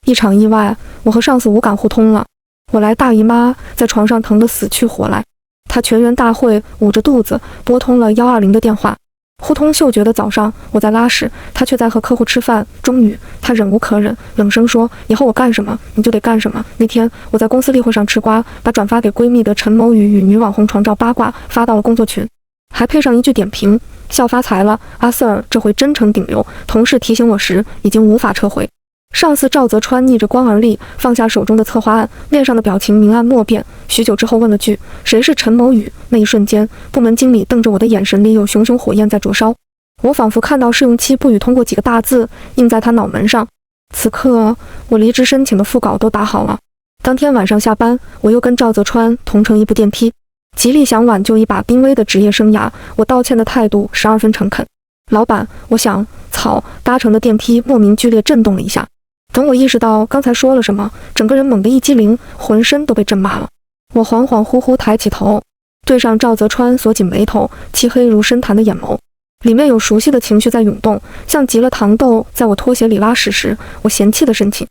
一场意外，我和上司无感互通了。我来大姨妈在床上疼得死去活来，她全员大会捂着肚子拨通了120的电话。互通嗅觉的早上，我在拉屎，她却在和客户吃饭。终于，她忍无可忍，冷声说：“以后我干什么你就得干什么。”那天我在公司例会上吃瓜，把转发给闺蜜的陈某宇与女网红床照八卦发到了工作群，还配上一句点评：“笑发财了，阿 Sir 这回真诚顶流。”同事提醒我时，已经无法撤回。上司赵泽川逆着光而立，放下手中的策划案，面上的表情明暗莫辨。许久之后问了句：“谁是陈某宇？”那一瞬间，部门经理瞪着我的眼神里有熊熊火焰在灼烧。我仿佛看到试用期不语通过几个大字印在他脑门上。此刻，我离职申请的副稿都打好了。当天晚上下班，我又跟赵泽川同乘一部电梯，极力想挽救一把濒危的职业生涯。我道歉的态度12分诚恳。老板，我想草。搭乘的电梯莫名剧烈震动了一下。等我意识到刚才说了什么，整个人猛地一激灵，浑身都被震麻了。我恍恍惚惚抬起头，对上赵泽川锁紧眉头、漆黑如深潭的眼眸，里面有熟悉的情绪在涌动，像极了糖豆在我拖鞋里拉屎时我嫌弃的神情。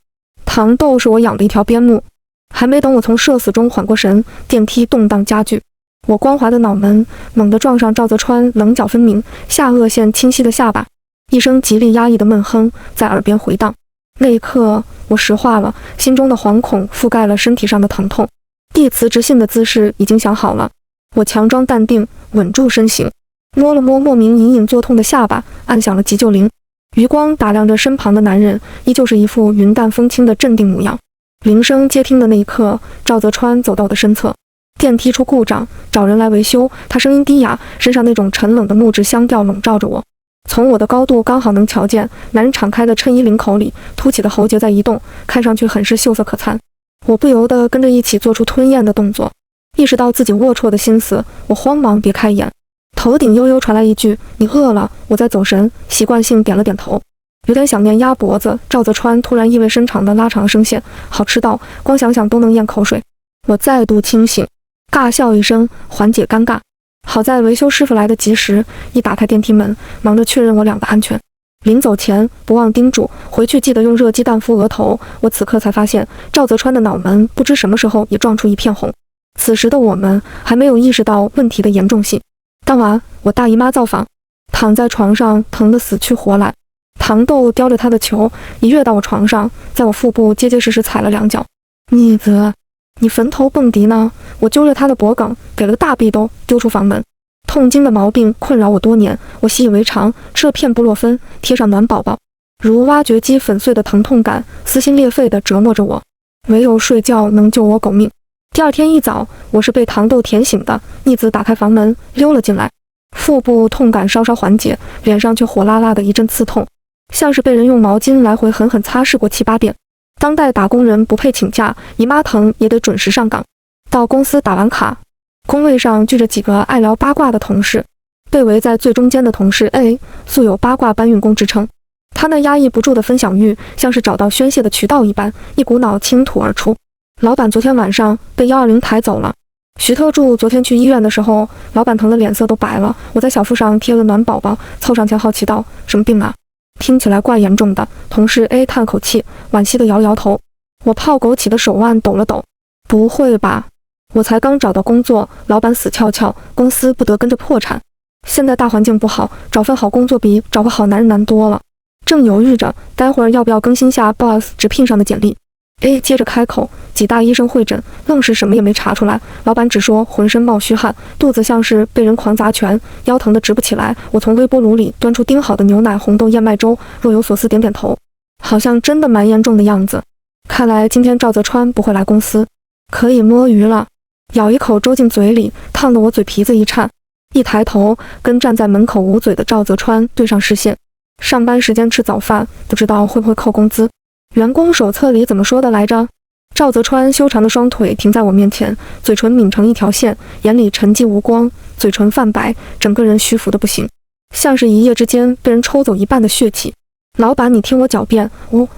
糖豆是我养的一条边牧。还没等我从社死中缓过神，电梯动荡加剧，我光滑的脑门猛地撞上赵泽川棱角分明、下颚线清晰的下巴，一声极力压抑的闷哼在耳边回荡。那一刻，我石化了，心中的惶恐覆盖了身体上的疼痛。递辞职信的姿势已经想好了，我强装淡定，稳住身形，摸了摸莫名隐隐作痛的下巴，按响了急救铃。余光打量着身旁的男人，依旧是一副云淡风轻的镇定模样。铃声接听的那一刻，赵泽川走到我的身侧。电梯出故障，找人来维修。他声音低哑，身上那种沉冷的木质香调笼罩着我。从我的高度刚好能瞧见，男人敞开的衬衣领口里凸起的喉结在移动，看上去很是秀色可餐。我不由得跟着一起做出吞咽的动作。意识到自己龌龊的心思，我慌忙别开眼。头顶悠悠传来一句：“你饿了？”我在走神，习惯性点了点头。有点想念鸭脖子。赵泽川突然意味深长地拉长了声线：“好吃到光想想都能咽口水。”我再度清醒，尬笑一声，缓解尴尬。好在维修师傅来得及时，一打开电梯门，忙着确认我俩的安全。临走前不忘叮嘱，回去记得用热鸡蛋敷额头。我此刻才发现，赵泽川的脑门不知什么时候也撞出一片红。此时的我们还没有意识到问题的严重性。当晚，我大姨妈造访，躺在床上疼得死去活来。糖豆叼着他的球，一跃到我床上，在我腹部结结实实踩了2脚。逆子，你坟头蹦迪呢？我揪着他的脖梗，给了个大壁兜，丢出房门。痛经的毛病困扰我多年，我习以为常，吃了片布洛芬，贴上暖宝宝，如挖掘机粉碎的疼痛感，撕心裂肺地折磨着我。唯有睡觉能救我狗命。第二天一早，我是被糖豆舔醒的。逆子打开房门，溜了进来，腹部痛感稍稍缓解，脸上却火辣辣的一阵刺痛，像是被人用毛巾来回狠狠擦拭过7、8遍。当代打工人不配请假，姨妈疼也得准时上岗。到公司打完卡，工位上聚着几个爱聊八卦的同事，被围在最中间的同事 A 素有八卦搬运工之称，他那压抑不住的分享欲像是找到宣泄的渠道一般，一股脑倾吐而出。老板昨天晚上被120抬走了。徐特助昨天去医院的时候，老板疼的脸色都白了。我在小腹上贴了暖宝宝，凑上前好奇道：“什么病啊？听起来怪严重的。”同事 A 叹口气，惋惜地摇了摇头。我泡枸杞的手腕抖了抖：“不会吧？我才刚找到工作，老板死翘翘，公司不得跟着破产。现在大环境不好，找份好工作比找个好男人难多了。”正犹豫着，待会儿要不要更新下 boss 直聘上的简历。A 接着开口，几大医生会诊，愣是什么也没查出来。老板只说浑身冒虚汗，肚子像是被人狂砸拳，腰疼得直不起来。我从微波炉里端出叮好的牛奶红豆燕麦粥，若有所思点点头，好像真的蛮严重的样子。看来今天赵泽川不会来公司，可以摸鱼了。咬一口粥进嘴里，烫得我嘴皮子一颤。一抬头，跟站在门口捂嘴的赵泽川对上视线。上班时间吃早饭，不知道会不会扣工资。员工手册里怎么说的来着？赵泽川修长的双腿停在我面前，嘴唇抿成一条线，眼里沉寂无光，嘴唇泛白，整个人虚浮的不行，像是一夜之间被人抽走一半的血气。老板，你听我狡辩。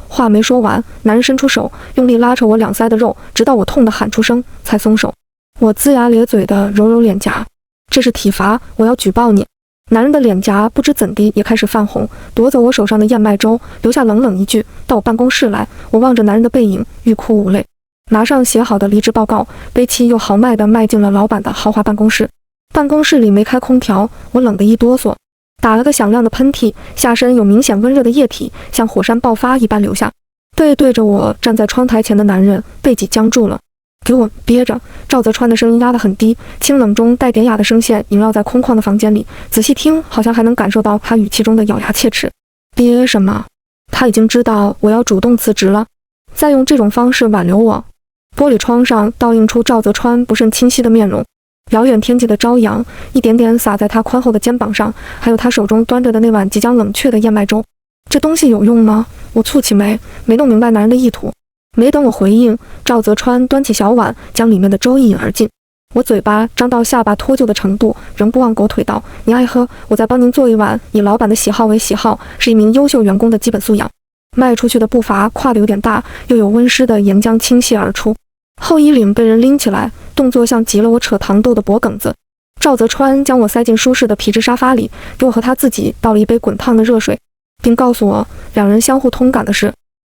话没说完，男人伸出手，用力拉扯我两腮的肉，直到我痛得喊出声，才松手。我龇牙咧嘴的揉揉脸颊，这是体罚，我要举报你。男人的脸颊不知怎地也开始泛红，夺走我手上的燕麦粥，留下冷冷一句：“到我办公室来。”我望着男人的背影，欲哭无泪。拿上写好的离职报告，悲戚又豪迈地迈进了老板的豪华办公室。办公室里没开空调，我冷得一哆嗦，打了个响亮的喷嚏，下身有明显温热的液体像火山爆发一般流下。背对着我站在窗台前的男人背脊僵住了。给我憋着！赵泽川的声音压得很低，清冷中带典雅的声线萦绕在空旷的房间里，仔细听，好像还能感受到他语气中的咬牙切齿。憋什么？他已经知道我要主动辞职了，再用这种方式挽留我。玻璃窗上倒映出赵泽川不甚清晰的面容，遥远天际的朝阳一点点洒在他宽厚的肩膀上，还有他手中端着的那碗即将冷却的燕麦粥。这东西有用吗？我蹙起眉，没弄明白男人的意图。没等我回应，赵泽川端起小碗，将里面的粥一饮而尽。我嘴巴张到下巴脱臼的程度，仍不忘狗腿道：“您爱喝，我再帮您做一碗，以老板的喜好为喜好，是一名优秀员工的基本素养。”迈出去的步伐跨得有点大，又有温湿的岩浆倾泻而出。后衣领被人拎起来，动作像极了我扯糖豆的脖梗子。赵泽川将我塞进舒适的皮质沙发里，给我和他自己倒了一杯滚烫的热水，并告诉我两人相互通感的事。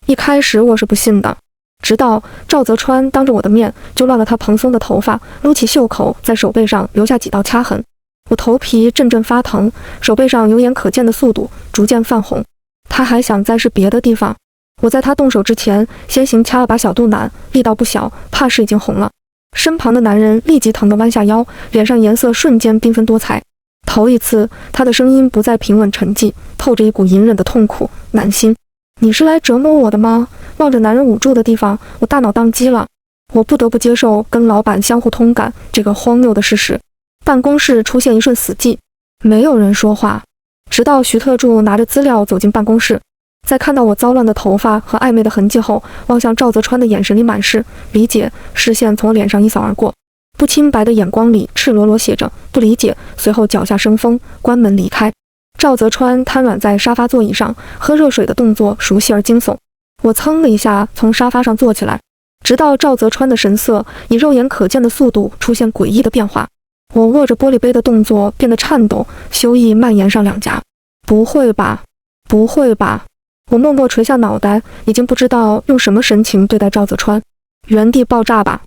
一开始我是不信的，直到赵泽川当着我的面揪乱了他蓬松的头发，撸起袖口，在手背上留下几道掐痕。我头皮阵阵发疼，手背上有眼可见的速度逐渐泛红。他还想再试别的地方。我在他动手之前先行掐了把小肚腩，力道不小，怕是已经红了。身旁的男人立即疼得弯下腰，脸上颜色瞬间缤纷多彩。头一次，他的声音不再平稳沉寂，透着一股隐忍的痛苦难心。你是来折磨我的吗？望着男人捂住的地方，我大脑宕机了。我不得不接受跟老板相互通感这个荒谬的事实。办公室出现一瞬死寂，没有人说话，直到徐特助拿着资料走进办公室，在看到我糟乱的头发和暧昧的痕迹后，望向赵泽川的眼神里满是理解，视线从我脸上一扫而过，不清白的眼光里赤裸裸写着不理解，随后脚下生风，关门离开。赵泽川瘫软在沙发座椅上，喝热水的动作熟悉而惊悚。我噌的一下从沙发上坐起来，直到赵泽川的神色以肉眼可见的速度出现诡异的变化。我握着玻璃杯的动作变得颤抖，羞意蔓延上两颊。不会吧，不会吧！我默默垂下脑袋，已经不知道用什么神情对待赵泽川。原地爆炸吧！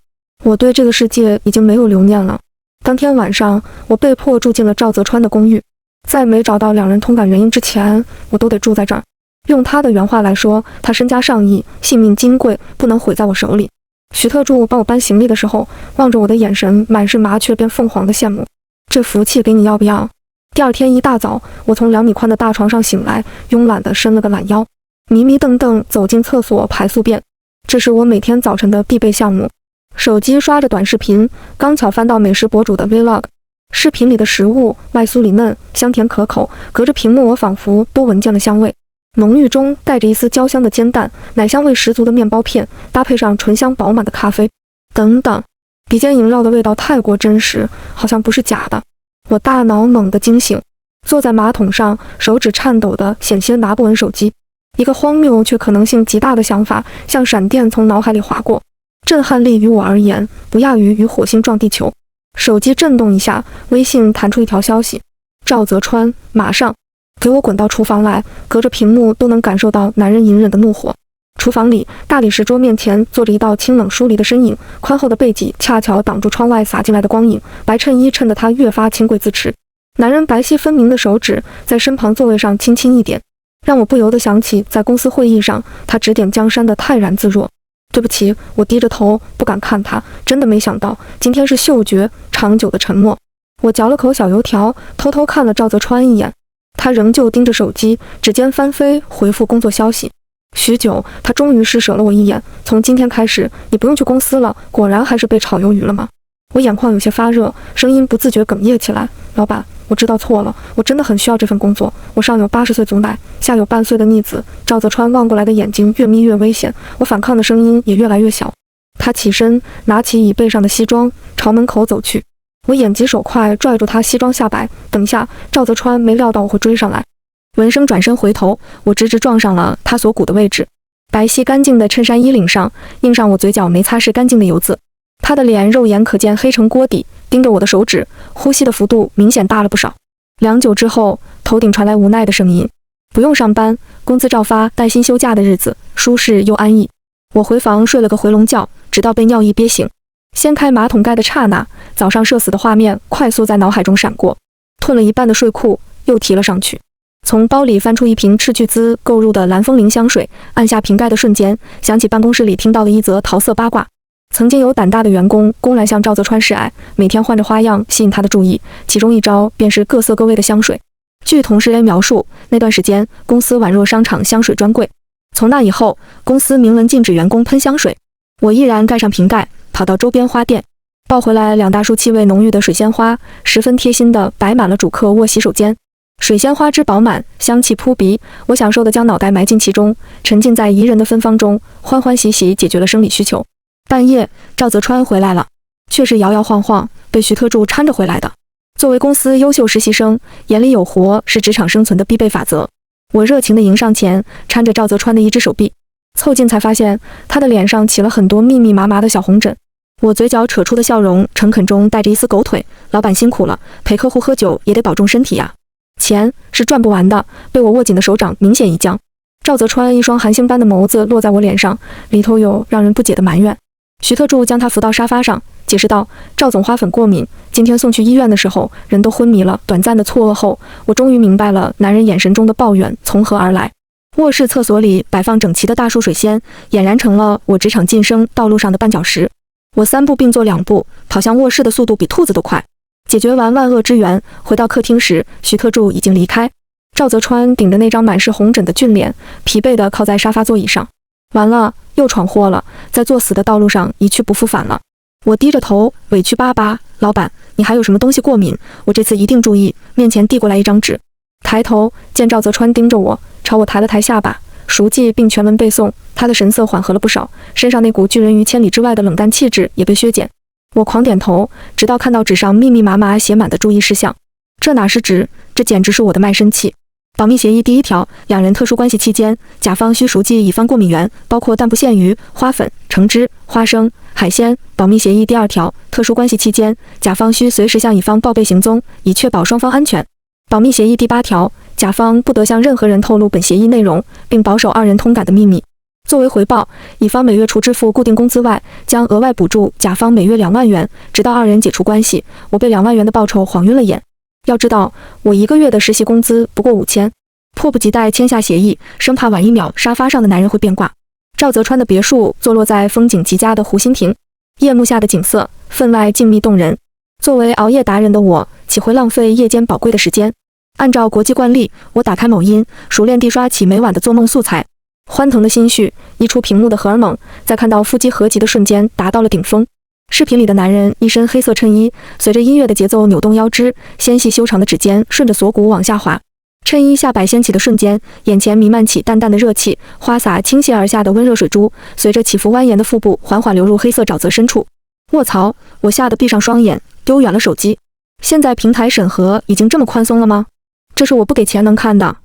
我对这个世界已经没有留念了。当天晚上，我被迫住进了赵泽川的公寓。在没找到两人通感原因之前，我都得住在这儿。用他的原话来说，他身家上亿，性命金贵，不能毁在我手里。徐特助帮我搬行李的时候，望着我的眼神满是麻雀变凤凰的羡慕。这福气给你要不要？第二天一大早，我从2米宽的大床上醒来，慵懒地伸了个懒腰，迷迷瞪瞪走进厕所排宿便。这是我每天早晨的必备项目。手机刷着短视频，刚巧翻到美食博主的 Vlog。视频里的食物外酥里嫩，香甜可口，隔着屏幕我仿佛都闻见了香味。浓郁中带着一丝焦香的煎蛋，奶香味十足的面包片，搭配上醇香饱满的咖啡，等等，比肩饮料的味道太过真实，好像不是假的。我大脑猛地惊醒，坐在马桶上，手指颤抖的险些拿不稳手机。一个荒谬却可能性极大的想法像闪电从脑海里划过，震撼力于我而言不亚于与火星撞地球。手机震动一下，微信弹出一条消息：赵泽川，马上给我滚到厨房来！隔着屏幕都能感受到男人隐忍的怒火。厨房里，大理石桌面前坐着一道清冷疏离的身影，宽厚的背脊恰巧挡住窗外洒进来的光影，白衬衣衬得他越发清贵自持。男人白皙分明的手指在身旁座位上轻轻一点，让我不由得想起在公司会议上他指点江山的泰然自若。对不起，我低着头不敢看他，真的没想到今天是嗅觉长久的沉默。我嚼了口小油条，偷偷看了赵泽川一眼，他仍旧盯着手机，指尖翻飞回复工作消息。许久，他终于施舍了我一眼，从今天开始你不用去公司了。果然还是被炒鱿鱼了吗？我眼眶有些发热，声音不自觉哽咽起来。老板，我知道错了，我真的很需要这份工作。我上有80岁祖奶，下有半岁的逆子。赵泽川望过来的眼睛越眯越危险，我反抗的声音也越来越小。他起身，拿起椅背上的西装，朝门口走去。我眼疾手快，拽住他西装下摆。等一下！赵泽川没料到我会追上来，闻声转身回头，我直直撞上了他锁骨的位置。白皙干净的衬衫衣领上印上我嘴角没擦拭干净的油渍。他的脸肉眼可见黑成锅底，盯着我的手指，呼吸的幅度明显大了不少。良久之后，头顶传来无奈的声音：“不用上班，工资照发，带薪休假的日子，舒适又安逸。”我回房睡了个回笼觉，直到被尿意憋醒。掀开马桶盖的刹那，早上社死的画面快速在脑海中闪过。褪了一半的睡裤又提了上去，从包里翻出一瓶斥巨资购入的蓝风铃香水，按下瓶盖的瞬间，想起办公室里听到的一则桃色八卦。曾经有胆大的员工公然向赵泽川示爱，每天换着花样吸引他的注意，其中一招便是各色各味的香水。据同事 A 描述，那段时间公司宛若商场香水专柜。从那以后，公司明文禁止员工喷香水。我毅然盖上瓶盖，跑到周边花店，抱回来2大束气味浓郁的水仙花，十分贴心地摆满了主客卧洗手间。水仙花枝饱满，香气扑鼻，我享受地将脑袋埋进其中，沉浸在宜人的芬芳中，欢欢喜喜解决了生理需求。半夜，赵泽川回来了，却是摇摇晃晃，被徐特助搀着回来的。作为公司优秀实习生，眼里有活是职场生存的必备法则。我热情地迎上前，搀着赵泽川的一只手臂，凑近才发现他的脸上起了很多密密麻麻的小红疹。我嘴角扯出的笑容，诚恳中带着一丝狗腿。老板辛苦了，陪客户喝酒也得保重身体呀。钱是赚不完的，被我握紧的手掌明显一僵。赵泽川一双寒星般的眸子落在我脸上，里头有让人不解的埋怨。徐特助将他扶到沙发上，解释道：“赵总花粉过敏，今天送去医院的时候人都昏迷了。”短暂的错愕后，我终于明白了男人眼神中的抱怨从何而来。卧室厕所里摆放整齐的大束水仙，俨然成了我职场晋升道路上的绊脚石。我3步并作2步，跑向卧室的速度比兔子都快。解决完万恶之源，回到客厅时，徐特助已经离开。赵泽川顶着那张满是红疹的俊脸，疲惫地靠在沙发座椅上。完了，又闯祸了，在作死的道路上一去不复返了。我低着头，委屈巴巴：“老板，你还有什么东西过敏？我这次一定注意。”面前递过来一张纸，抬头见赵泽川盯着我，朝我抬了抬下巴，熟记并全文背诵。他的神色缓和了不少，身上那股拒人于千里之外的冷淡气质也被削减。我狂点头，直到看到纸上密密麻麻写满的注意事项。这哪是纸，这简直是我的卖身契。保密协议第1条，两人特殊关系期间，甲方需熟记乙方过敏源，包括但不限于花粉、橙汁、花生、海鲜。保密协议第2条，特殊关系期间，甲方需随时向乙方报备行踪，以确保双方安全。保密协议第8条，甲方不得向任何人透露本协议内容，并保守2人通感的秘密。作为回报，乙方每月除支付固定工资外，将额外补助甲方每月2万元，直到2人解除关系。我被2万元的报酬晃晕了眼。要知道，我1个月的实习工资不过5000，迫不及待签下协议，生怕晚1秒沙发上的男人会变卦。赵泽川的别墅坐落在风景极佳的湖心亭，夜幕下的景色分外静谧动人。作为熬夜达人的我，岂会浪费夜间宝贵的时间？按照国际惯例，我打开某音，熟练地刷起每晚的做梦素材。欢腾的心绪，溢出屏幕的荷尔蒙，在看到腹肌合集的瞬间达到了顶峰。视频里的男人一身黑色衬衣，随着音乐的节奏扭动腰肢，纤细修长的指尖顺着锁骨往下滑。衬衣下摆掀起的瞬间，眼前弥漫起淡淡的热气，花洒倾泻而下的温热水珠，随着起伏蜿蜒的腹部缓缓流入黑色沼泽深处。卧槽！我吓得闭上双眼，丢远了手机。现在平台审核已经这么宽松了吗？这是我不给钱能看的。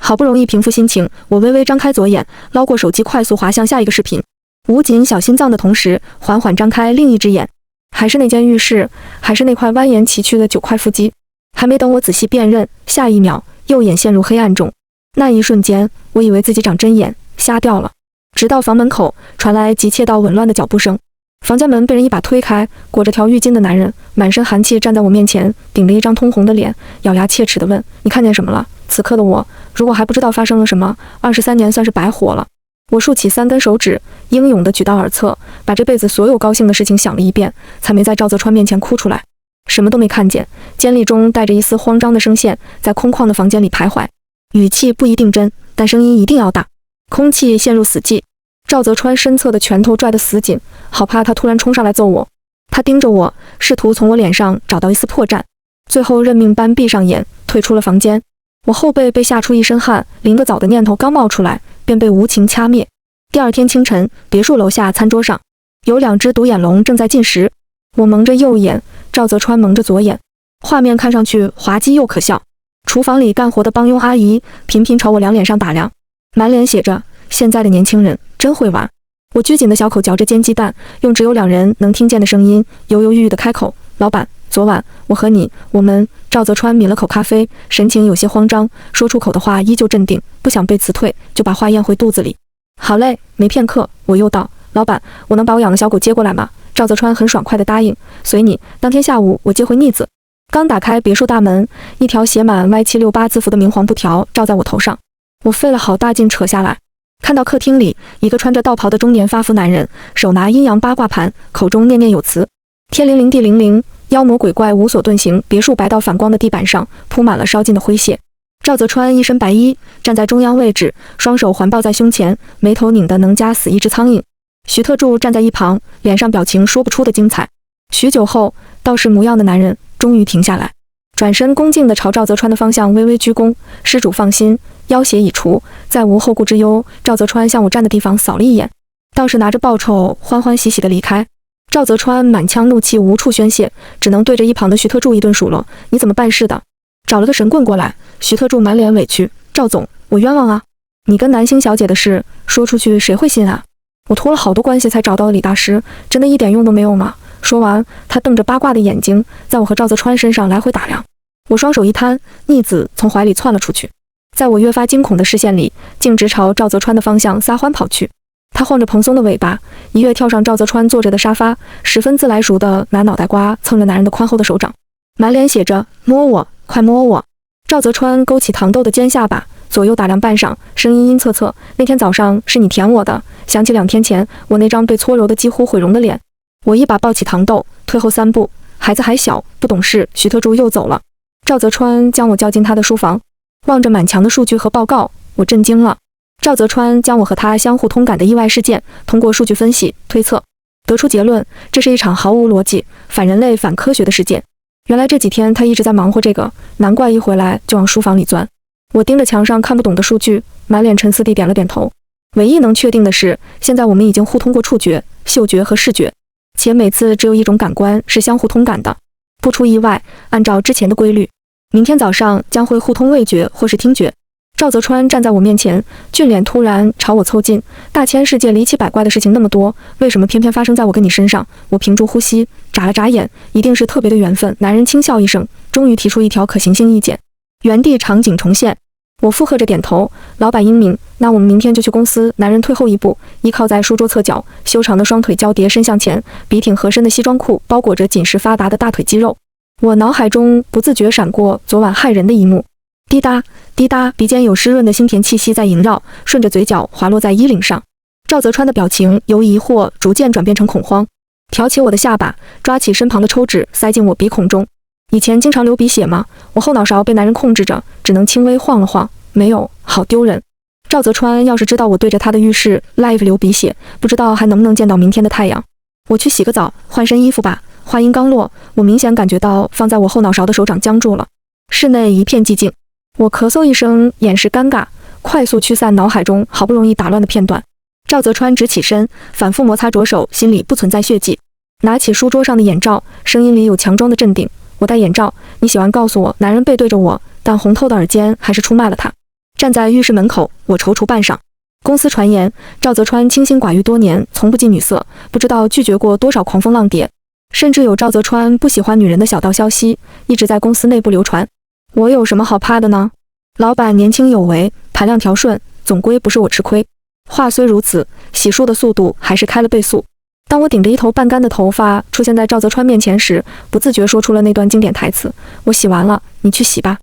好不容易平复心情，我微微张开左眼，捞过手机，快速滑向下一个视频。捂紧小心脏的同时，缓缓张开另一只眼，还是那间浴室，还是那块蜿蜒崎岖的9块腹肌。还没等我仔细辨认，下一秒右眼陷入黑暗中。那一瞬间，我以为自己长针眼，瞎掉了。直到房门口传来急切到紊乱的脚步声，房间门被人一把推开，裹着条浴巾的男人满身寒气站在我面前，顶着一张通红的脸，咬牙切齿地问：“你看见什么了？”此刻的我，如果还不知道发生了什么，23年算是白活了。我竖起3根手指，英勇地举到耳侧，把这辈子所有高兴的事情想了一遍，才没在赵泽川面前哭出来。什么都没看见，尖利中带着一丝慌张的声线，在空旷的房间里徘徊，语气不一定真，但声音一定要大。空气陷入死寂，赵泽川身侧的拳头拽得死紧，好怕他突然冲上来揍我。他盯着我，试图从我脸上找到一丝破绽，最后认命般闭上眼，退出了房间。我后背被吓出一身汗，淋个澡的念头刚冒出来，便被无情掐灭。第2天清晨，别墅楼下餐桌上有2只独眼龙正在进食，我蒙着右眼，赵泽川蒙着左眼，画面看上去滑稽又可笑。厨房里干活的帮佣阿姨频频朝我2脸上打量，满脸写着现在的年轻人真会玩。我拘谨的小口嚼着煎鸡蛋，用只有2人能听见的声音犹犹豫豫地开口：“老板，昨晚我和你，我们……赵泽川抿了口咖啡，神情有些慌张，说出口的话依旧镇定，不想被辞退，就把话咽回肚子里。好嘞，没片刻，我又道，老板，我能把我养的小狗接过来吗？赵泽川很爽快地答应，随你。当天下午我接回逆子，刚打开别墅大门，一条写满歪七六八字符的明黄布条罩在我头上，我费了好大劲扯下来，看到客厅里一个穿着道袍的中年发福男人，手拿阴阳八卦盘，口中念念有词，天灵灵地灵灵，妖魔鬼怪无所遁形。别墅白到反光的地板上铺满了烧尽的灰屑。赵泽川一身白衣，站在中央位置，双手环抱在胸前，眉头拧得能夹死一只苍蝇。徐特助站在一旁，脸上表情说不出的精彩。许久后，道士模样的男人终于停下来，转身恭敬地朝赵泽川的方向微微鞠躬，施主放心，要挟已除，再无后顾之忧。赵泽川向我站的地方扫了一眼，道士拿着报酬欢欢喜喜地离开。赵泽川满腔怒气无处宣泄，只能对着一旁的徐特助一顿数落，你怎么办事的？找了个神棍过来。徐特助满脸委屈，赵总，我冤枉啊，你跟南星小姐的事说出去谁会信啊？我托了好多关系才找到了李大师，真的一点用都没有吗？说完，他瞪着八卦的眼睛在我和赵泽川身上来回打量。我双手一摊，逆子从怀里窜了出去，在我越发惊恐的视线里，径直朝赵泽川的方向撒欢跑去。他晃着蓬松的尾巴，一跃跳上赵泽川坐着的沙发，十分自来熟地拿脑袋瓜蹭着男人的宽厚的手掌，满脸写着摸我，快摸我。赵泽川勾起糖豆的尖下巴，左右打量半晌，声音阴恻恻，那天早上是你舔我的，想起2天前我那张被搓揉得几乎毁容的脸。我一把抱起糖豆，退后3步，孩子还小，不懂事。徐特助又走了。赵泽川将我叫进他的书房，望着满墙的数据和报告，我震惊了。赵泽川将我和他相互通感的意外事件，通过数据分析推测，得出结论，这是一场毫无逻辑、反人类、反科学的事件。原来这几天他一直在忙活这个，难怪一回来就往书房里钻。我盯着墙上看不懂的数据，满脸沉思地点了点头。唯一能确定的是，现在我们已经互通过触觉、嗅觉和视觉，且每次只有一种感官是相互通感的。不出意外，按照之前的规律，明天早上将会互通味觉或是听觉。赵泽川站在我面前，俊脸突然朝我凑近。大千世界离奇百怪的事情那么多，为什么偏偏发生在我跟你身上？我屏住呼吸，眨了眨眼，一定是特别的缘分。男人轻笑一声，终于提出一条可行性意见。原地场景重现。我附和着点头。老板英明，那我们明天就去公司。男人退后一步，依靠在书桌侧角，修长的双腿交叠伸向前，笔挺合身的西装裤包裹着紧实发达的大腿肌肉。我脑海中不自觉闪过昨晚骇人的一幕。滴答滴答，鼻尖有湿润的腥甜气息在萦绕，顺着嘴角滑落在衣领上。赵泽川的表情由疑惑逐渐转变成恐慌，挑起我的下巴，抓起身旁的抽纸塞进我鼻孔中。以前经常流鼻血吗？我后脑勺被男人控制着，只能轻微晃了晃。没有，好丢人。赵泽川要是知道我对着他的浴室 live 流鼻血，不知道还能不能见到明天的太阳。我去洗个澡，换身衣服吧。话音刚落，我明显感觉到放在我后脑勺的手掌僵住了。室内一片寂静。我咳嗽一声，掩饰尴尬，快速驱散脑海中好不容易打乱的片段。赵泽川直起身，反复摩擦着手，心里不存在血迹。拿起书桌上的眼罩，声音里有强装的镇定。我戴眼罩，你喜欢告诉我。男人背对着我，但红透的耳尖还是出卖了他。站在浴室门口，我踌躇半晌。公司传言，赵泽川清心寡欲多年，从不近女色，不知道拒绝过多少狂风浪蝶，甚至有赵泽川不喜欢女人的小道消息，一直在公司内部流传。我有什么好怕的呢？老板年轻有为，盘量调顺，总归不是我吃亏。话虽如此，洗漱的速度还是开了倍速。当我顶着一头半干的头发出现在赵泽川面前时，不自觉说出了那段经典台词：我洗完了，你去洗吧。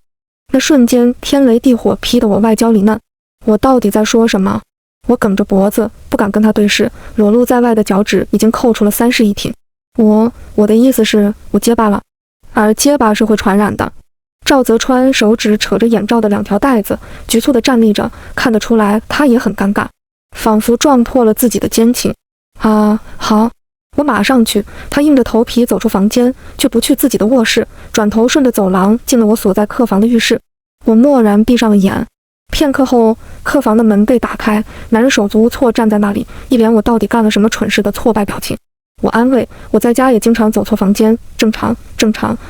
那瞬间天雷地火，劈得我外焦里嫩。我到底在说什么？我梗着脖子，不敢跟他对视，裸露在外的脚趾已经扣出了3室一厅。我的意思是，我结巴了，而结巴是会传染的。赵泽川手指扯着眼罩的2条带子，局促地站立着，看得出来他也很尴尬，仿佛撞破了自己的奸情。好，我马上去。他硬着头皮走出房间，却不去自己的卧室，转头顺着走廊进了我所在客房的浴室。我蓦然闭上了眼。片刻后，客房的门被打开，男人手足无措站在那里，一脸我到底干了什么蠢事的挫败表情。我安慰，我在家也经常走错房间，正常。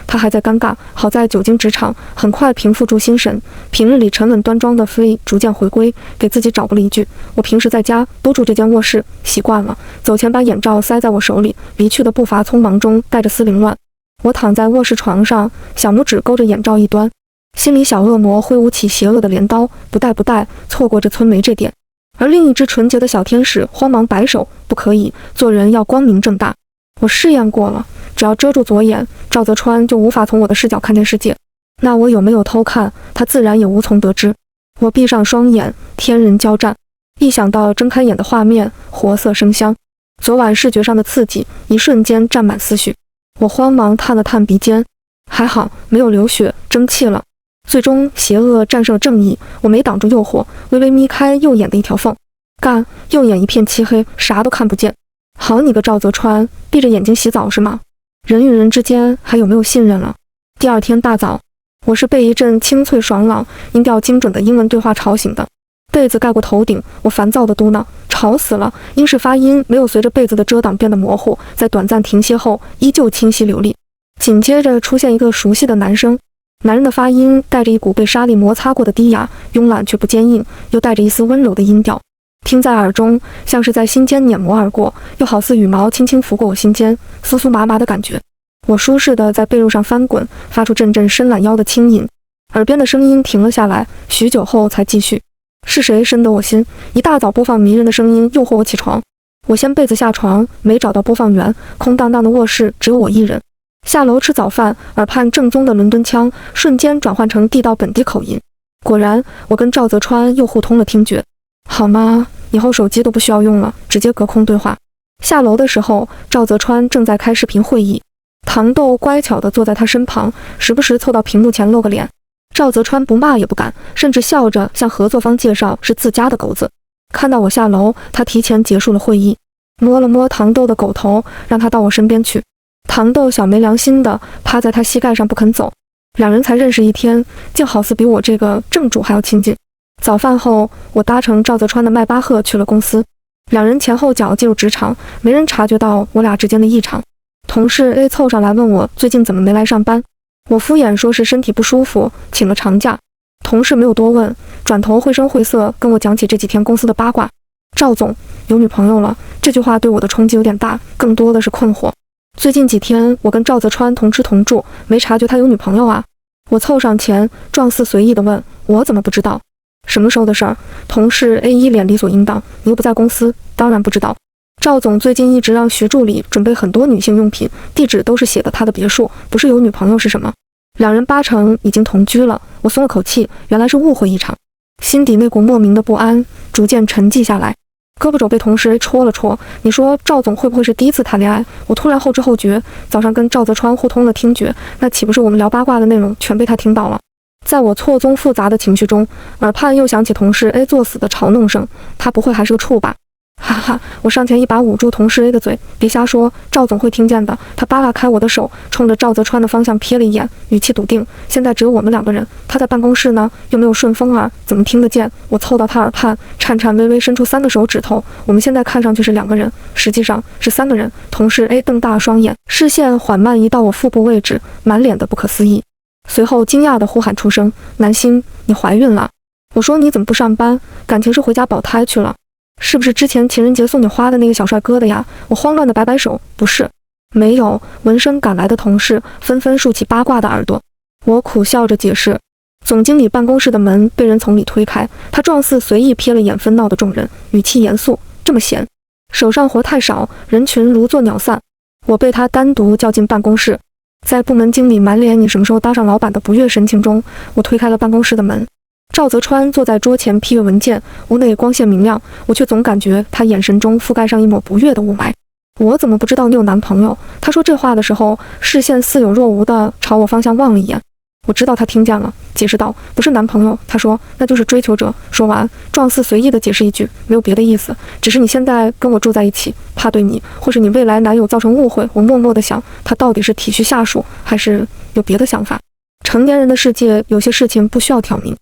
他还在尴尬，好在久经职场，很快平复住心神。平日里沉稳端庄的 Free 逐渐回归，给自己找补了一句：我平时在家都住这间卧室，习惯了。走前把眼罩塞在我手里，离去的步伐匆忙中带着丝凌乱。我躺在卧室床上，小拇指勾着眼罩一端，心里小恶魔挥舞起邪恶的镰刀，不带，错过这村没这店。而另一只纯洁的小天使慌忙摆手，不可以，做人要光明正大。我试验过了，只要遮住左眼，赵泽川就无法从我的视角看见世界。那我有没有偷看，他自然也无从得知。我闭上双眼，天人交战。一想到睁开眼的画面，活色生香，昨晚视觉上的刺激一瞬间占满思绪。我慌忙探了探鼻尖，还好没有流血，争气了。最终邪恶战胜了正义，我没挡住诱惑，微微眯开右眼的一条缝，干，右眼一片漆黑，啥都看不见。好你个赵泽川，闭着眼睛洗澡是吗？人与人之间还有没有信任了？第二天大早，我是被一阵清脆爽朗、音调精准的英文对话吵醒的。被子盖过头顶，我烦躁地嘟囔：吵死了！英式发音没有随着被子的遮挡变得模糊，在短暂停歇后依旧清晰流利。紧接着出现一个熟悉的男声。男人的发音带着一股被沙粒摩擦过的低哑，慵懒却不坚硬，又带着一丝温柔的音调，听在耳中像是在心间碾磨而过，又好似羽毛轻轻拂过我心间，酥酥麻麻的感觉。我舒适地在被褥上翻滚，发出阵阵伸懒腰的轻吟，耳边的声音停了下来，许久后才继续。是谁深得我心？一大早播放迷人的声音诱惑我起床，我掀被子下床，没找到播放源，空荡荡的卧室只有我一人。下楼吃早饭，耳畔正宗的伦敦腔瞬间转换成地道本地口音。果然，我跟赵泽川又互通了听觉。好吗？以后手机都不需要用了，直接隔空对话。下楼的时候，赵泽川正在开视频会议，糖豆乖巧地坐在他身旁，时不时凑到屏幕前露个脸。赵泽川不骂也不敢，甚至笑着向合作方介绍是自家的狗子。看到我下楼，他提前结束了会议，摸了摸糖豆的狗头，让他到我身边去。糖豆小没良心的趴在他膝盖上不肯走，两人才认识一天，竟好似比我这个正主还要亲近。早饭后，我搭乘赵泽川的迈巴赫去了公司，两人前后脚进入职场，没人察觉到我俩之间的异常。同事 A 凑上来问我最近怎么没来上班，我敷衍说是身体不舒服，请了长假。同事没有多问，转头绘声绘色跟我讲起这几天公司的八卦。赵总有女朋友了，这句话对我的冲击有点大，更多的是困惑。最近几天我跟赵泽川同吃同住，没察觉他有女朋友啊。我凑上前，状似随意地问，我怎么不知道？什么时候的事儿？同事 A 一脸理所应当，你又不在公司，当然不知道。赵总最近一直让徐助理准备很多女性用品，地址都是写的他的别墅，不是有女朋友是什么？两人80%已经同居了。我松了口气，原来是误会一场，心底那股莫名的不安逐渐沉寂下来。胳膊肘被同事戳了戳，你说赵总会不会是第一次谈恋爱？我突然后知后觉，早上跟赵泽川互通了听觉，那岂不是我们聊八卦的内容全被他听到了？在我错综复杂的情绪中，耳畔又响起同事 A 作死的嘲弄声，他不会还是个处吧？哈哈，我上前一把捂住同事 A 的嘴，别瞎说，赵总会听见的。他扒拉开我的手，冲着赵泽川的方向瞥了一眼，语气笃定，现在只有我们两个人，他在办公室呢，又没有顺风耳，怎么听得见？我凑到他耳畔，颤颤巍巍伸出3个手指头，我们现在看上去是2个人，实际上是3个人。同事 A 瞪大双眼，视线缓慢移到我腹部位置，满脸的不可思议，随后惊讶地呼喊出声，南星，你怀孕了？我说你怎么不上班？感情是回家保胎去了？是不是之前情人节送你花的那个小帅哥的呀？我慌乱地摆摆手，不是，没有。闻声赶来的同事纷纷竖起八卦的耳朵。我苦笑着解释。总经理办公室的门被人从里推开，他状似随意瞥了眼纷闹的众人，语气严肃，这么闲？手上活太少，人群如作鸟散。我被他单独叫进办公室，在部门经理满脸你什么时候当上老板的不悦神情中，我推开了办公室的门。赵泽川坐在桌前批阅文件，屋内光线明亮，我却总感觉他眼神中覆盖上一抹不悦的雾霾。我怎么不知道你有男朋友？他说这话的时候，视线似有若无地朝我方向望了一眼。我知道他听见了，解释道，不是男朋友。他说那就是追求者。说完，状似随意地解释一句，没有别的意思，只是你现在跟我住在一起，怕对你或是你未来男友造成误会。我默默地想，他到底是体恤下属，还是有别的想法？成年人的世界，有些事情不需要挑明。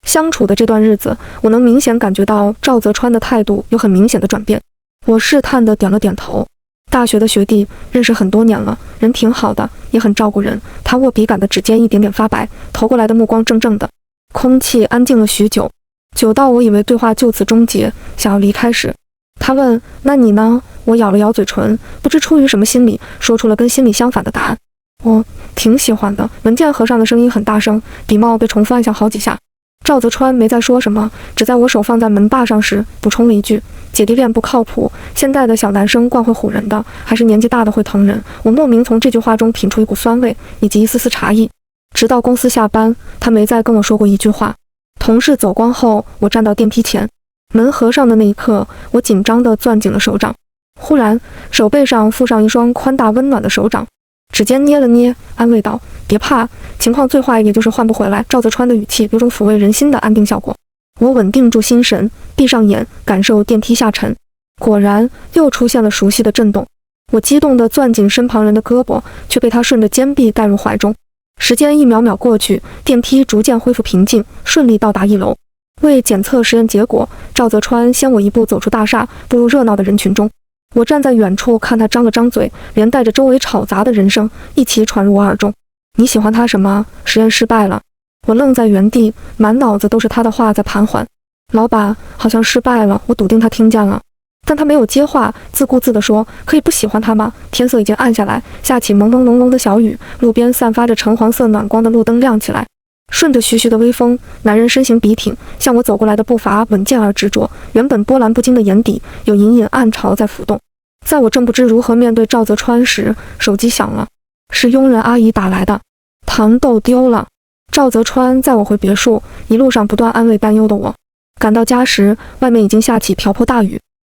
相处的这段日子，我能明显感觉到赵泽川的态度有很明显的转变。我试探地点了点头。大学的学弟，认识很多年了，人挺好的，也很照顾人。他握笔杆的指尖一点点发白，投过来的目光怔怔的。空气安静了许久，久到我以为对话就此终结，想要离开时，他问，那你呢？我咬了咬嘴唇，不知出于什么心理，说出了跟心里相反的答案。我挺喜欢的。门键合上的声音很大声，笔帽被重复按下好几下。赵泽川没再说什么，只在我手放在门把上时补充了一句：姐弟恋不靠谱，现在的小男生惯会唬人的，还是年纪大的会疼人。我莫名从这句话中品出一股酸味，以及一丝丝茶意。直到公司下班，他没再跟我说过一句话。同事走光后，我站到电梯前，门合上的那一刻，我紧张地攥紧了手掌。忽然，手背上附上一双宽大温暖的手掌，指尖捏了捏，安慰道：别怕，情况最坏也就是换不回来。赵泽川的语气有种抚慰人心的安定效果。我稳定住心神，闭上眼，感受电梯下沉。果然，又出现了熟悉的震动。我激动地攥紧身旁人的胳膊，却被他顺着肩臂带入怀中。时间一秒秒过去，电梯逐渐恢复平静，顺利到达1楼。为检测实验结果，赵泽川先我一步走出大厦，步入热闹的人群中。我站在远处看他张了张嘴，连带着周围吵杂的人声一起传入我耳中。你喜欢他什么？实验失败了。我愣在原地，满脑子都是他的话在盘桓。老板，好像失败了。我笃定他听见了，但他没有接话，自顾自地说：可以不喜欢他吗？天色已经暗下来，下起朦朦胧胧的小雨，路边散发着橙黄色暖光的路灯亮起来。顺着徐徐的微风，男人身形笔挺，向我走过来的步伐稳健而执着，原本波澜不惊的眼底有隐隐暗潮在浮动。在我正不知如何面对赵泽川时，手机响了，是佣人阿姨打来的。糖豆丢了。赵泽川载我回别墅，一路上不断安慰担忧的我。赶到家时，外面已经下起瓢泼大雨。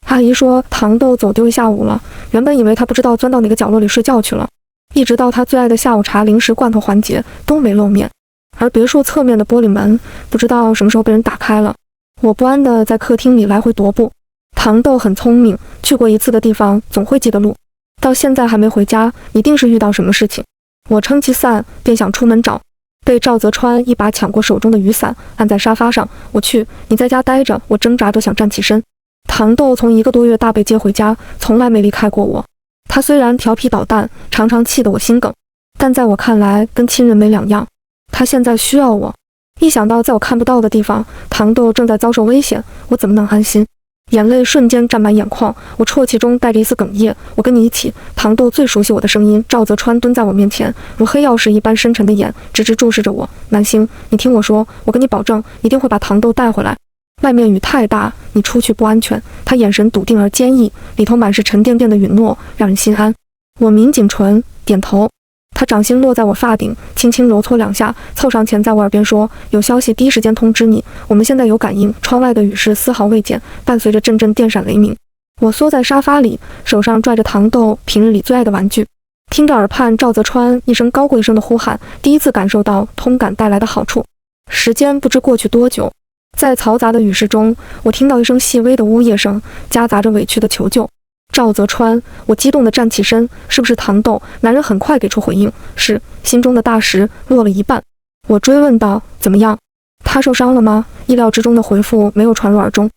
阿姨说糖豆走丢一下午了，原本以为他不知道钻到哪个角落里睡觉去了，一直到他最爱的下午茶零食罐头环节都没露面。而别墅侧面的玻璃门不知道什么时候被人打开了。我不安地在客厅里来回踱步。糖豆很聪明，去过一次的地方总会记得路，到现在还没回家，一定是遇到什么事情。我撑起伞便想出门找，被赵泽川一把抢过手中的雨伞，按在沙发上。我去，你在家待着。我挣扎着想站起身。糖豆从1个多月大被接回家，从来没离开过我。他虽然调皮捣蛋，常常气得我心梗，但在我看来跟亲人没两样。他现在需要我，一想到在我看不到的地方，糖豆正在遭受危险，我怎么能安心？眼泪瞬间沾满眼眶，我啜泣中带着一丝哽咽。我跟你一起。糖豆最熟悉我的声音。赵泽川蹲在我面前，如黑曜石一般深沉的眼直直注视着我。南星，你听我说，我跟你保证，一定会把糖豆带回来。外面雨太大，你出去不安全。他眼神笃定而坚毅，里头满是沉甸甸的允诺，让人心安。我抿紧唇，点头。他掌心落在我发顶，轻轻揉搓2下，凑上前在我耳边说：有消息第一时间通知你，我们现在有感应，窗外的雨势丝毫未减，伴随着阵阵电闪雷鸣。我缩在沙发里，手上拽着糖豆平日里最爱的玩具，听着耳畔赵泽川一声高过一声的呼喊，第一次感受到通感带来的好处。时间不知过去多久，在嘈杂的雨势中，我听到一声细微的呜咽声，夹杂着委屈的求救。赵泽川，我激动地站起身，是不是糖豆？男人很快给出回应，是。心中的大石落了一半。我追问道：怎么样？他受伤了吗？意料之中的回复没有传入耳中，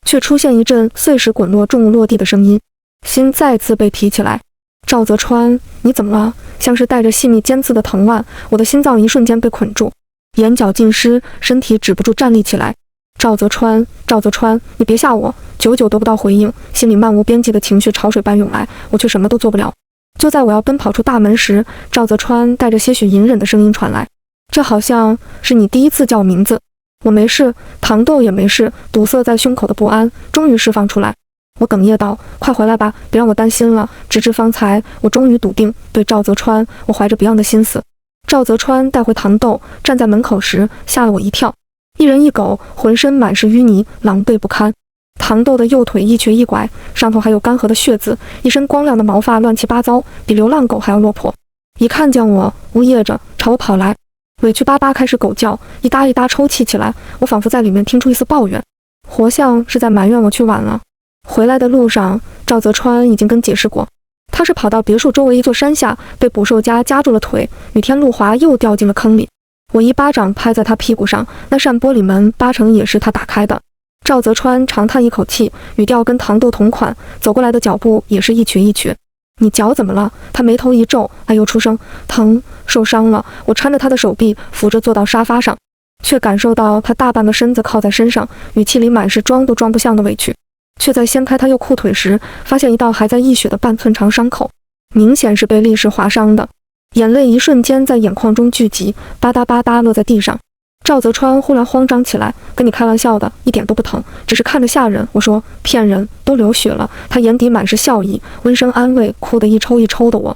却出现一阵碎石滚落、重物落地的声音，心再次被提起来。赵泽川，你怎么了？像是带着细密尖刺的藤蔓，我的心脏一瞬间被捆住，眼角尽湿，身体止不住站立起来。赵泽川，赵泽川，你别吓我！久久得不到回应，心里漫无边际的情绪潮水般涌来，我却什么都做不了。就在我要奔跑出大门时，赵泽川带着些许隐忍的声音传来：这好像是你第一次叫我名字。我没事，糖豆也没事，堵塞在胸口的不安终于释放出来。我哽咽道：快回来吧，别让我担心了。直至方才，我终于笃定，对赵泽川，我怀着别样的心思。赵泽川带回糖豆，站在门口时吓了我一跳。一人一狗，浑身满是淤泥，狼狈不堪。糖豆的右腿一瘸一拐，上头还有干涸的血渍，一身光亮的毛发乱七八糟，比流浪狗还要落魄。一看见我，呜咽着朝我跑来，委屈巴巴开始狗叫，一搭一搭抽泣起来。我仿佛在里面听出一丝抱怨，活像是在埋怨我去晚了。回来的路上，赵泽川已经跟解释过，他是跑到别墅周围一座山下，被捕兽夹夹住了腿，雨天路滑又掉进了坑里。我一巴掌拍在他屁股上，那扇玻璃门8成也是他打开的。赵泽川长叹一口气，语调跟糖豆同款，走过来的脚步也是一瘸一瘸。你脚怎么了？他眉头一皱，哎呦出声，疼，受伤了。我搀着他的手臂，扶着坐到沙发上，却感受到他大半个身子靠在身上，语气里满是装都装不像的委屈。却在掀开他右裤腿时，发现一道还在溢血的半寸长伤口，明显是被力士划伤的。眼泪一瞬间在眼眶中聚集，吧嗒吧嗒落在地上。赵泽川忽然慌张起来，跟你开玩笑的，一点都不疼，只是看着吓人。我说骗人，都流血了。他眼底满是笑意，温声安慰哭得一抽一抽的我。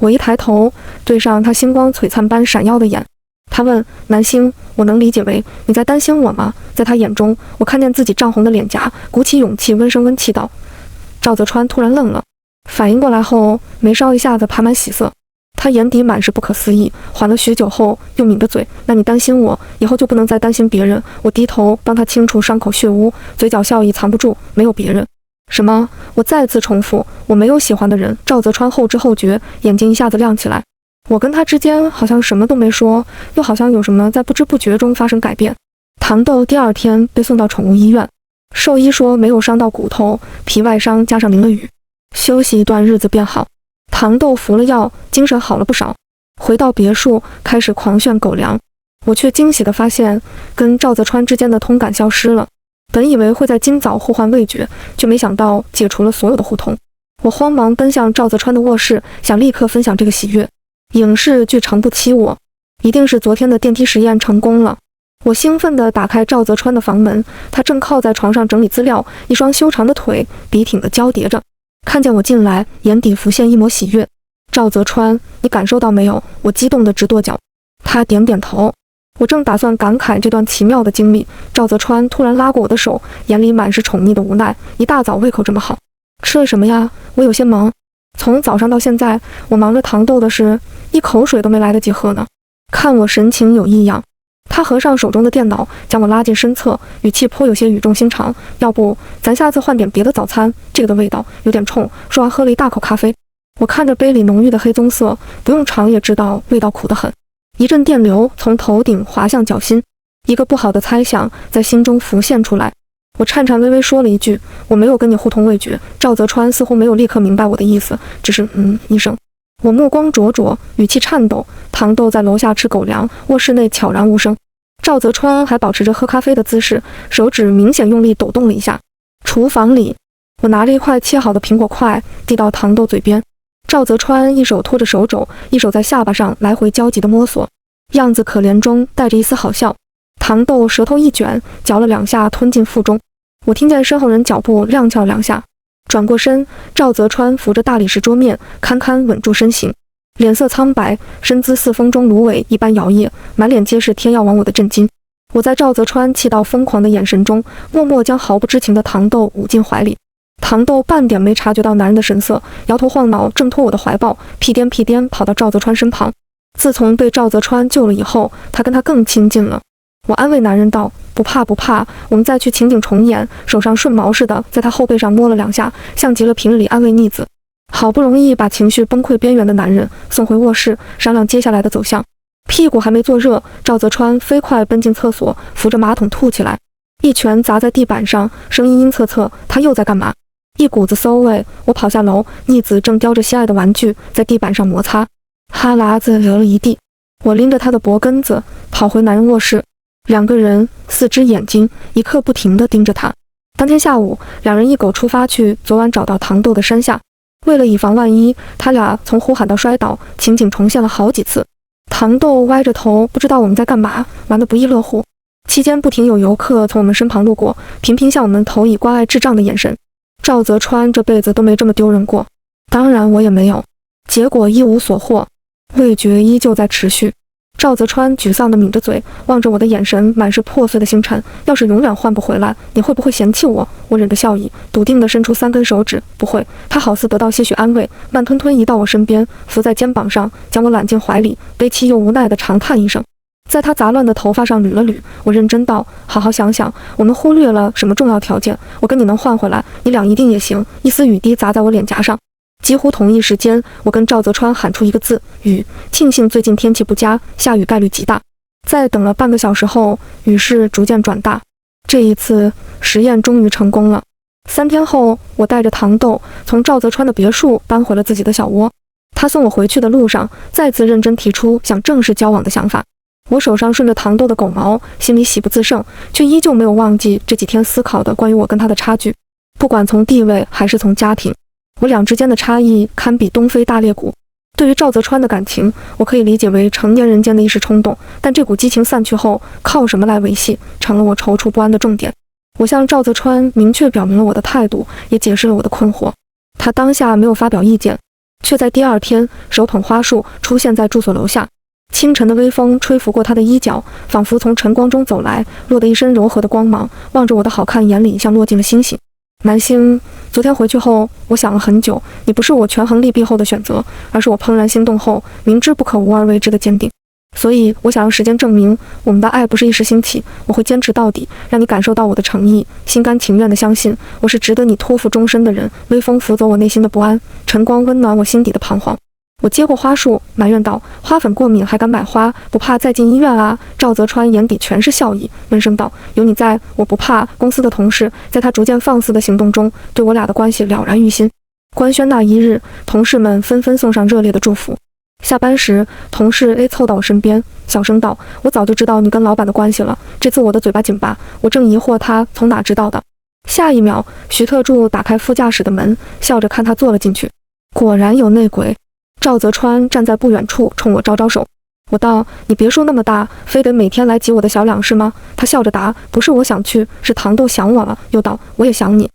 我一抬头，对上他星光璀璨般闪耀的眼，他问南星，我能理解为你在担心我吗？在他眼中，我看见自己涨红的脸颊，鼓起勇气温声温气道。赵泽川突然愣了，反应过来后，眉梢一下子爬满喜色。他眼底满是不可思议，缓了许久后，又抿着嘴。那你担心我，以后就不能再担心别人。我低头帮他清除伤口血污，嘴角笑意藏不住，没有别人。什么？我再次重复，我没有喜欢的人。赵泽川后知后觉，眼睛一下子亮起来。我跟他之间好像什么都没说，又好像有什么在不知不觉中发生改变。糖豆第二天被送到宠物医院，兽医说没有伤到骨头，皮外伤加上淋了雨，休息一段日子便好。糖豆服了药，精神好了不少。回到别墅，开始狂炫狗粮。我却惊喜地发现，跟赵泽川之间的通感消失了。本以为会在今早互换味觉，却没想到解除了所有的互通。我慌忙奔向赵泽川的卧室，想立刻分享这个喜悦。影视剧诚不欺我，一定是昨天的电梯实验成功了。我兴奋地打开赵泽川的房门，他正靠在床上整理资料，一双修长的腿笔挺地交叠着。看见我进来，眼底浮现一抹喜悦。赵泽川，你感受到没有？我激动得直跺脚。他点点头。我正打算感慨这段奇妙的经历，赵泽川突然拉过我的手，眼里满是宠溺的无奈。一大早胃口这么好，吃了什么呀？我有些忙。从早上到现在，我忙着糖豆的事，一口水都没来得及喝呢。看我神情有异样，他合上手中的电脑，将我拉进身侧，语气颇有些语重心长。要不咱下次换点别的早餐，这个的味道有点冲。说完喝了一大口咖啡。我看着杯里浓郁的黑棕色，不用尝也知道味道苦得很。一阵电流从头顶滑向脚心，一个不好的猜想在心中浮现出来。我颤颤巍巍说了一句，我没有跟你互通味觉。赵泽川似乎没有立刻明白我的意思，只是一声。我目光灼灼，语气颤抖。糖豆在楼下吃狗粮，卧室内悄然无声。赵泽川还保持着喝咖啡的姿势，手指明显用力抖动了一下。厨房里，我拿着一块切好的苹果块递到糖豆嘴边。赵泽川一手托着手肘，一手在下巴上来回焦急地摸索，样子可怜中带着一丝好笑。糖豆舌头一卷，嚼了2下吞进腹中。我听见身后人脚步踉跄2下，转过身，赵泽川扶着大理石桌面，堪堪稳住身形，脸色苍白，身姿似风中芦苇一般摇曳，满脸皆是天要亡我的震惊。我在赵泽川气到疯狂的眼神中，默默将毫不知情的糖豆捂进怀里。糖豆半点没察觉到男人的神色，摇头晃脑挣脱我的怀抱，屁颠屁颠跑到赵泽川身旁。自从被赵泽川救了以后，他跟他更亲近了。我安慰男人道：不怕不怕，我们再去情景重演。手上顺毛似的在他后背上摸了2下，像极了平日里安慰逆子。好不容易把情绪崩溃边缘的男人送回卧室，商量接下来的走向。屁股还没坐热，赵泽川飞快奔进厕所，扶着马桶吐起来，一拳砸在地板上，声音阴恻恻。他又在干嘛？一股子馊味，我跑下楼，逆子正叼着心爱的玩具在地板上摩擦，哈喇子流了一地。我拎着他的脖根子跑回男人卧室，2个人4只眼睛一刻不停地盯着他。当天下午，2人一狗出发去昨晚找到糖豆的山下，为了以防万一，他俩从呼喊到摔倒，情景重现了好几次。糖豆歪着头，不知道我们在干嘛，玩得不亦乐乎。期间不停有游客从我们身旁路过，频频向我们投以关爱智障的眼神。赵泽川这辈子都没这么丢人过，当然我也没有，结果一无所获，味觉依旧在持续。赵泽川沮丧地抿着嘴，望着我的眼神满是破碎的星辰。要是永远换不回来，你会不会嫌弃我？我忍着笑意，笃定地伸出3根手指。不会。他好似得到些许安慰，慢吞吞移到我身边，伏在肩膀上，将我揽进怀里，悲戚又无奈地长叹一声，在他杂乱的头发上捋了捋。我认真道：好好想想，我们忽略了什么重要条件？我跟你能换回来，你俩一定也行。一丝雨滴砸在我脸颊上。几乎同一时间，我跟赵泽川喊出一个字：雨。庆幸最近天气不佳，下雨概率极大。在等了半个小时后，雨势逐渐转大。这一次实验终于成功了。3天后，我带着糖豆从赵泽川的别墅搬回了自己的小窝。他送我回去的路上，再次认真提出想正式交往的想法。我手上顺着糖豆的狗毛，心里喜不自胜，却依旧没有忘记这几天思考的关于我跟他的差距。不管从地位还是从家庭，我俩之间的差异堪比东非大裂谷。对于赵泽川的感情，我可以理解为成年人间的一时冲动，但这股激情散去后，靠什么来维系，成了我踌躇不安的重点。我向赵泽川明确表明了我的态度，也解释了我的困惑。他当下没有发表意见，却在第二天手捧花束出现在住所楼下。清晨的微风吹拂过他的衣角，仿佛从晨光中走来，落得一身柔和的光芒，望着我的好看眼里像落进了星星。南星，昨天回去后，我想了很久，你不是我权衡利弊后的选择，而是我怦然心动后明知不可无而为之的坚定。所以我想让时间证明，我们的爱不是一时兴起，我会坚持到底，让你感受到我的诚意，心甘情愿地相信我是值得你托付终身的人。微风拂走我内心的不安，晨光温暖我心底的彷徨。我接过花束，埋怨道：“花粉过敏还敢买花，不怕再进医院啊？”赵泽川眼底全是笑意，闷声道：“有你在，我不怕。”公司的同事在他逐渐放肆的行动中，对我俩的关系了然于心。官宣那一日，同事们纷纷送上热烈的祝福。下班时，同事 A 凑到我身边，小声道：“我早就知道你跟老板的关系了。”这次我的嘴巴紧巴，我正疑惑他从哪知道的。下一秒，徐特助打开副驾驶的门，笑着看他坐了进去。果然有内鬼。赵泽川站在不远处，冲我招招手。我道：“你别说那么大，非得每天来挤我的小两是吗？”他笑着答：“不是我想去，是糖豆想我了。”又道：“我也想你。”